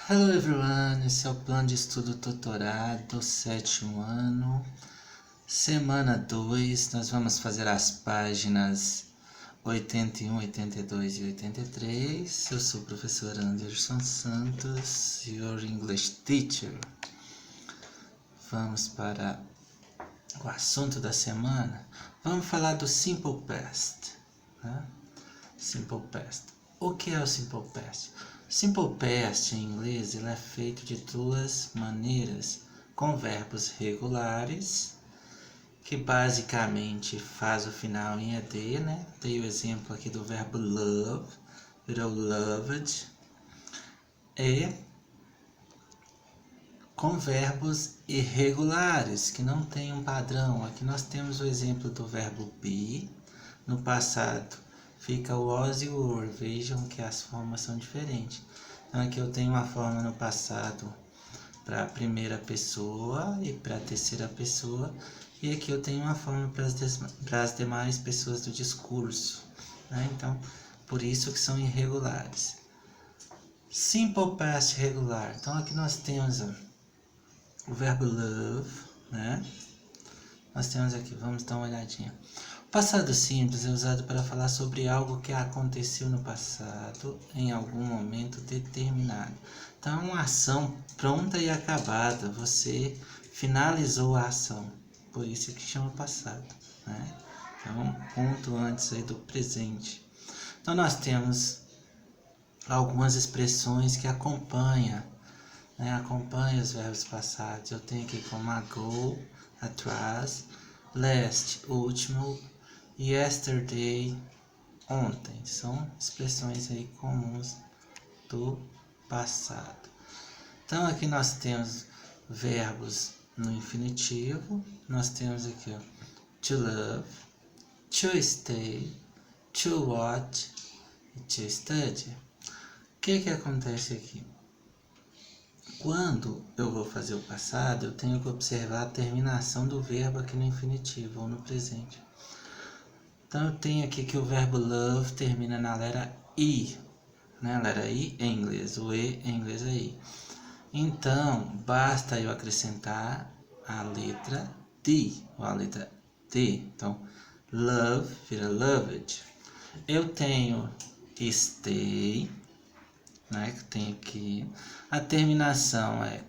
Hello everyone, esse é o plano de estudo doutorado, sétimo ano, semana 2. Nós vamos fazer as páginas 81, 82 e 83. Eu sou o professor Anderson Santos, your English teacher. Vamos para o assunto da semana. Vamos falar do Simple Past, né? Simple Past. O que é o Simple Past? Simple Past em inglês ele é feito de duas maneiras, com verbos regulares, que basicamente faz o final em ED, né? Dei o exemplo aqui do verbo love, virou loved, e com verbos irregulares, que não tem um padrão. Aqui nós temos o exemplo do verbo be, no passado fica o was e o were. Vejam que as formas são diferentes. Então aqui eu tenho uma forma no passado para a primeira pessoa e para a terceira pessoa, e aqui eu tenho uma forma para as demais pessoas do discurso, né? Então, por isso que são irregulares. Simple past regular. Então aqui nós temos o verbo love, né? Nós temos aqui, vamos dar uma olhadinha. O passado simples é usado para falar sobre algo que aconteceu no passado em algum momento determinado. Então, uma ação pronta e acabada, você finalizou a ação, por isso que chama passado, né? Então, ponto antes aí do presente. Então, nós temos algumas expressões que acompanham, né? Acompanham os verbos passados. Eu tenho aqui como ago, atrás, last, último, yesterday, ontem. São expressões aí comuns do passado. Então aqui nós temos verbos no infinitivo. Nós temos aqui, ó, to love, to stay, to watch e to study. O que acontece aqui? Quando eu vou fazer o passado, eu tenho que observar a terminação do verbo aqui no infinitivo ou no presente. Então eu tenho aqui que o verbo love termina na letra I, né? A letra I em inglês, o E em inglês é I. Então basta eu acrescentar a letra D, ou a letra D. Então love vira loved. Eu tenho stay, né? Que tem aqui. A terminação é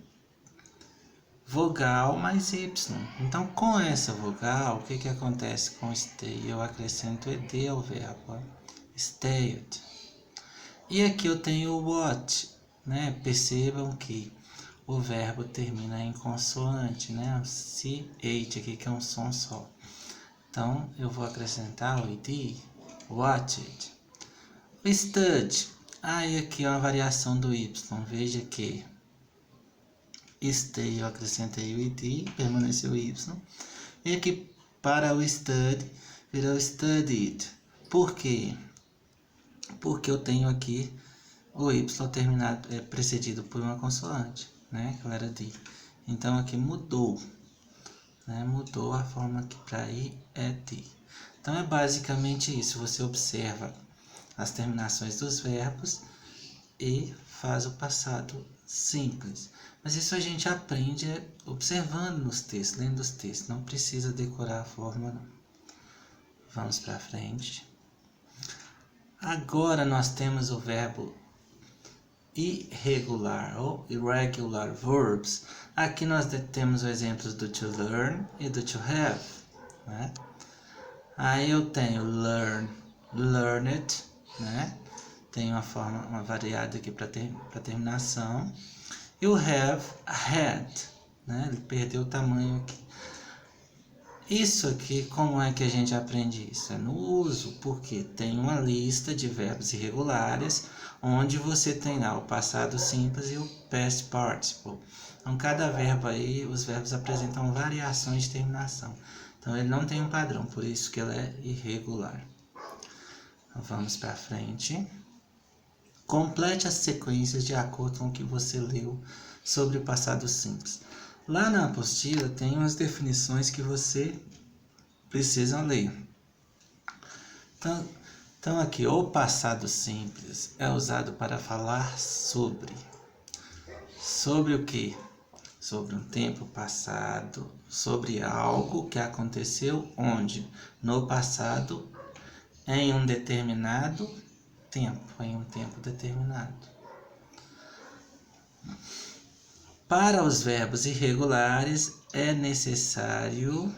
vogal mais Y. Então, com essa vogal, o que acontece com stay? Eu acrescento ed ao verbo, stayed. E aqui eu tenho what, né? Percebam que o verbo termina em consoante, né? CH aqui, que é um som só. Então, eu vou acrescentar o ed, watched. O study. Aí aqui é uma variação do Y. Veja que stay eu acrescentei o id, permaneceu o y. E aqui para o study virou studied. Por quê? Porque eu tenho aqui o y terminado, precedido por uma consoante, né? Que era D. Então aqui mudou, né? Mudou a forma que para ir é D. Então é basicamente isso. Você observa as terminações dos verbos e faz o passado simples. Mas isso a gente aprende observando nos textos, lendo os textos. Não precisa decorar a forma, não. Vamos para frente. Agora nós temos o verbo irregular ou irregular verbs. Aqui nós temos os exemplos do to learn e do to have, né? Aí eu tenho learn, learned, né? Tem uma forma, uma variada aqui para terminação. E o have, had, né? Ele perdeu o tamanho aqui. Isso aqui, como é que a gente aprende isso? É no uso, porque tem uma lista de verbos irregulares, onde você tem lá o passado simples e o past participle. Então, cada verbo aí, os verbos apresentam variações de terminação. Então, ele não tem um padrão, por isso que ele é irregular. Então, vamos para frente. Complete as sequências de acordo com o que você leu sobre o passado simples. Lá na apostila tem umas definições que você precisa ler. Então aqui, o passado simples é usado para falar sobre. Sobre o quê? Sobre um tempo passado, sobre algo que aconteceu onde? No passado, em um determinado tempo, em um tempo determinado. Para os verbos irregulares é necessário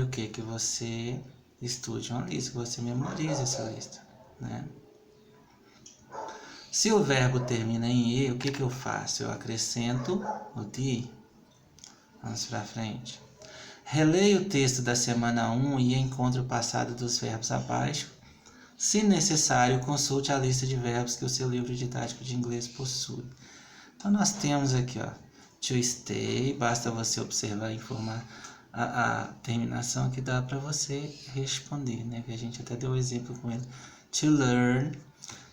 o quê? Que você estude uma lista, que você memorize essa lista, né? Se o verbo termina em E, o que eu faço? Eu acrescento o de. Vamos para frente. Releia o texto da semana 1 e encontre o passado dos verbos abaixo. Se necessário, consulte a lista de verbos que o seu livro didático de inglês possui. Então, nós temos aqui, ó, to stay, basta você observar e informar a terminação que dá para você responder, né? Que a gente até deu o exemplo com ele. To learn.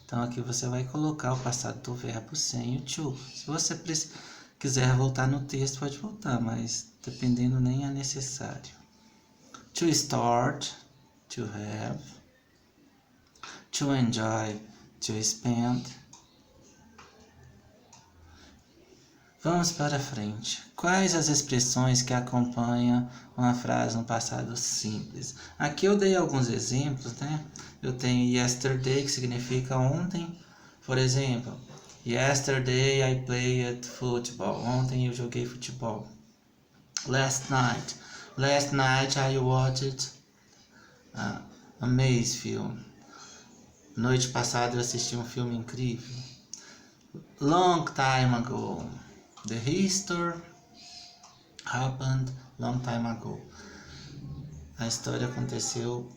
Então, aqui você vai colocar o passado do verbo sem o to. Se você quiser voltar no texto, pode voltar, mas dependendo nem é necessário. To start, to have. To enjoy, to spend. Vamos para frente. Quais as expressões que acompanham uma frase no passado simples? Aqui eu dei alguns exemplos, né? Eu tenho yesterday, que significa ontem. Por exemplo, yesterday I played football. Ontem eu joguei futebol. Last night. Last night I watched a amazing film. Noite passada eu assisti um filme incrível. Long time ago. The history happened long time ago. A história aconteceu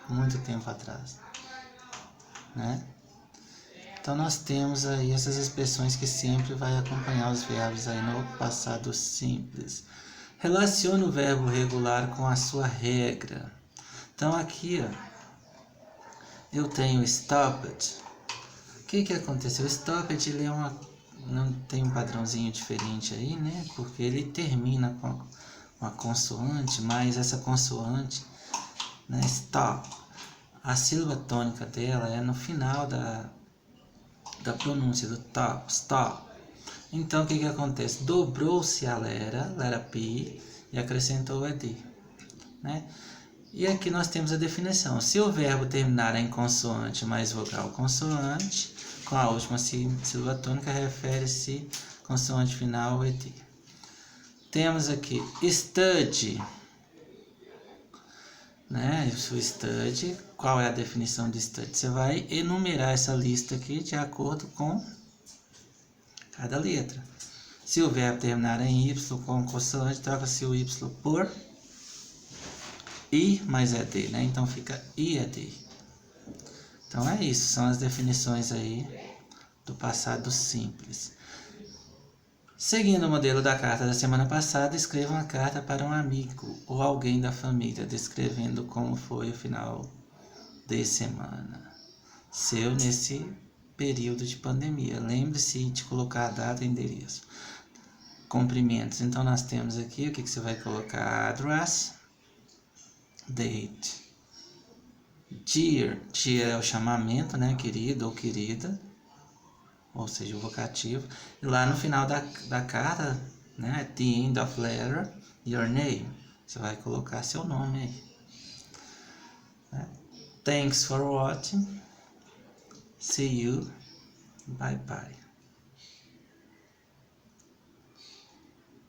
muito tempo atrás, né? Então nós temos aí essas expressões que sempre vai acompanhar os verbos aí no passado simples. Relacione o verbo regular com a sua regra. Então aqui, ó, eu tenho stopped. O que aconteceu? Stopped, ele não tem um padrãozinho diferente aí, né? Porque ele termina com uma consoante, mas essa consoante, né, stop, a sílaba tônica dela é no final da pronúncia do top, stop. Então o que acontece? Dobrou-se a lera P, e acrescentou o ed, né? E aqui nós temos a definição. Se o verbo terminar em consoante mais vogal consoante, com a última sílaba tônica, refere-se consoante final ed. Temos aqui study, né? O study, qual é a definição de study? Você vai enumerar essa lista aqui de acordo com cada letra. Se o verbo terminar em y com consoante, troca-se o y por I mais ED, né? Então fica IED. Então é isso, são as definições aí do passado simples. Seguindo o modelo da carta da semana passada, escreva uma carta para um amigo ou alguém da família, descrevendo como foi o final de semana seu nesse período de pandemia. Lembre-se de colocar a data e endereço. Cumprimentos. Então nós temos aqui o que você vai colocar: address, date, dear. Dear é o chamamento, né? Querido ou querida, ou seja, o vocativo. E lá no final da carta, né? At the end of letter, your name. Você vai colocar seu nome aí. Né? Thanks for watching. See you. Bye bye.